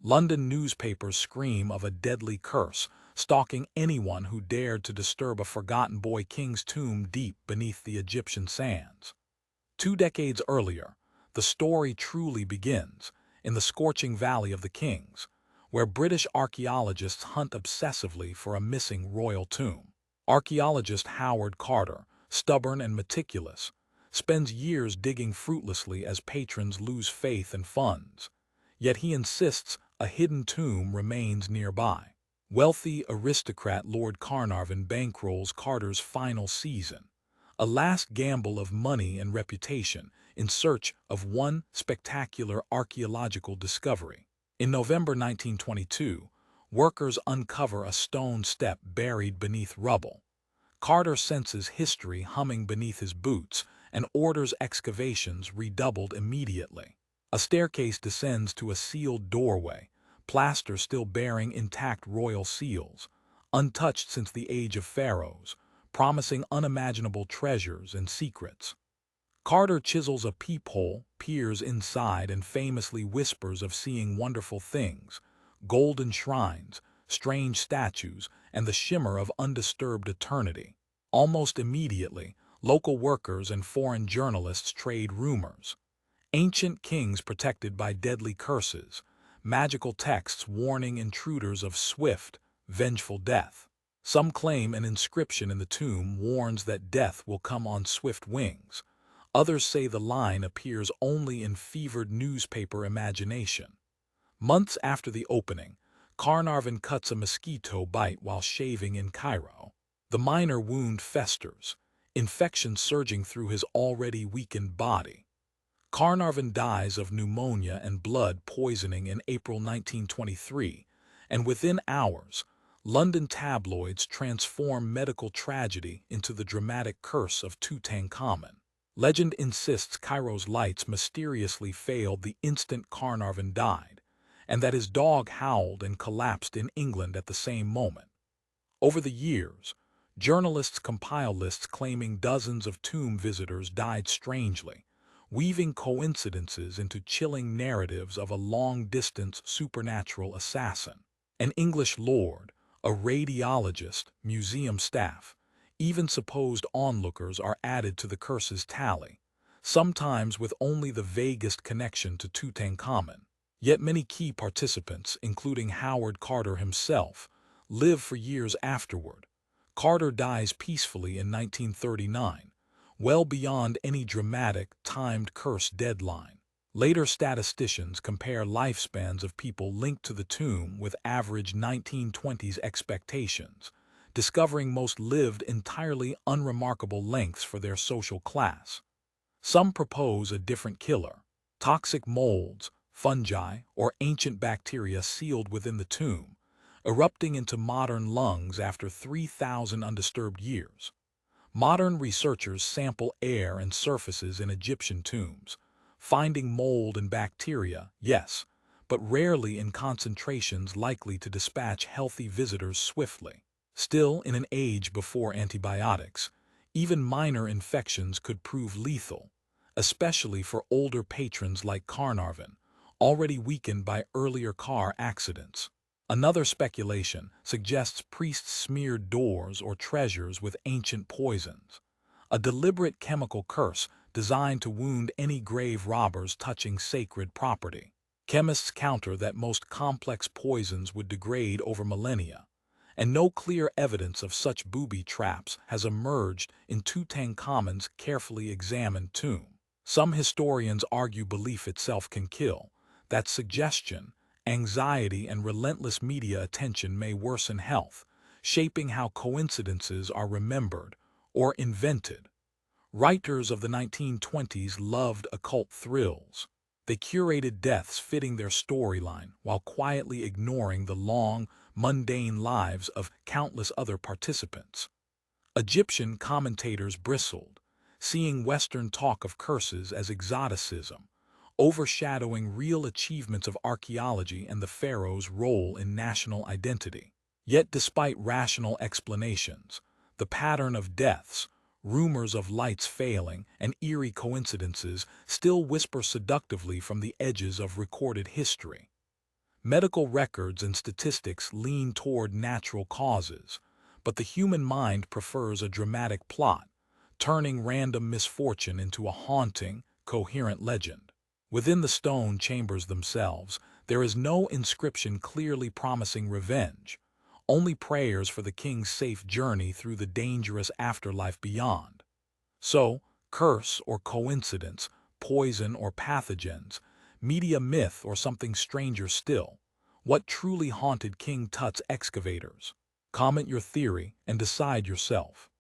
London newspapers scream of a deadly curse, stalking anyone who dared to disturb a forgotten boy king's tomb deep beneath the Egyptian sands. 2 decades earlier, the story truly begins in the scorching Valley of the Kings, where British archaeologists hunt obsessively for a missing royal tomb. Archaeologist Howard Carter, stubborn and meticulous, spends years digging fruitlessly as patrons lose faith and funds. Yet he insists a hidden tomb remains nearby. Wealthy aristocrat Lord Carnarvon bankrolls Carter's final season, a last gamble of money and reputation in search of one spectacular archaeological discovery. In November 1922, workers uncover a stone step buried beneath rubble. Carter senses history humming beneath his boots and orders excavations redoubled immediately. A staircase descends to a sealed doorway, plaster still bearing intact royal seals, untouched since the age of Pharaohs, promising unimaginable treasures and secrets. Carter chisels a peephole, peers inside, and famously whispers of seeing wonderful things, golden shrines, strange statues, and the shimmer of undisturbed eternity. Almost immediately, local workers and foreign journalists trade rumors. Ancient kings protected by deadly curses, magical texts warning intruders of swift, vengeful death. Some claim an inscription in the tomb warns that death will come on swift wings. Others say the line appears only in fevered newspaper imagination. Months after the opening, Carnarvon cuts a mosquito bite while shaving in Cairo. The minor wound festers, infection surging through his already weakened body. Carnarvon dies of pneumonia and blood poisoning in April 1923, and within hours, London tabloids transform medical tragedy into the dramatic curse of Tutankhamun. Legend insists Cairo's lights mysteriously failed the instant Carnarvon died, and that his dog howled and collapsed in England at the same moment. Over the years, journalists compile lists claiming dozens of tomb visitors died strangely, weaving coincidences into chilling narratives of a long-distance supernatural assassin. An English lord, a radiologist, museum staff, even supposed onlookers are added to the curse's tally, sometimes with only the vaguest connection to Tutankhamun. Yet many key participants, including Howard Carter himself, live for years afterward. Carter dies peacefully in 1939, well beyond any dramatic, timed curse deadline. Later statisticians compare lifespans of people linked to the tomb with average 1920s expectations, discovering most lived entirely unremarkable lengths for their social class. Some propose a different killer: toxic molds, fungi, or ancient bacteria sealed within the tomb, erupting into modern lungs after 3,000 undisturbed years. Modern researchers sample air and surfaces in Egyptian tombs, finding mold and bacteria, yes, but rarely in concentrations likely to dispatch healthy visitors swiftly. Still, in an age before antibiotics, even minor infections could prove lethal, especially for older patrons like Carnarvon, already weakened by earlier car accidents. Another speculation suggests priests smeared doors or treasures with ancient poisons, a deliberate chemical curse designed to wound any grave robbers touching sacred property. Chemists counter that most complex poisons would degrade over millennia, and no clear evidence of such booby traps has emerged in Tutankhamun's carefully examined tomb. Some historians argue belief itself can kill, that suggestion, anxiety, and relentless media attention may worsen health, shaping how coincidences are remembered or invented. Writers of the 1920s loved occult thrills. They curated deaths fitting their storyline while quietly ignoring the long, mundane lives of countless other participants. Egyptian commentators bristled, seeing Western talk of curses as exoticism, overshadowing real achievements of archaeology and the pharaoh's role in national identity. Yet despite rational explanations, the pattern of deaths, rumors of lights failing, and eerie coincidences still whisper seductively from the edges of recorded history. Medical records and statistics lean toward natural causes, but the human mind prefers a dramatic plot, turning random misfortune into a haunting, coherent legend. Within the stone chambers themselves, there is no inscription clearly promising revenge, only prayers for the king's safe journey through the dangerous afterlife beyond. So, curse or coincidence, poison or pathogens, media myth or something stranger still, what truly haunted King Tut's excavators? Comment your theory and decide yourself.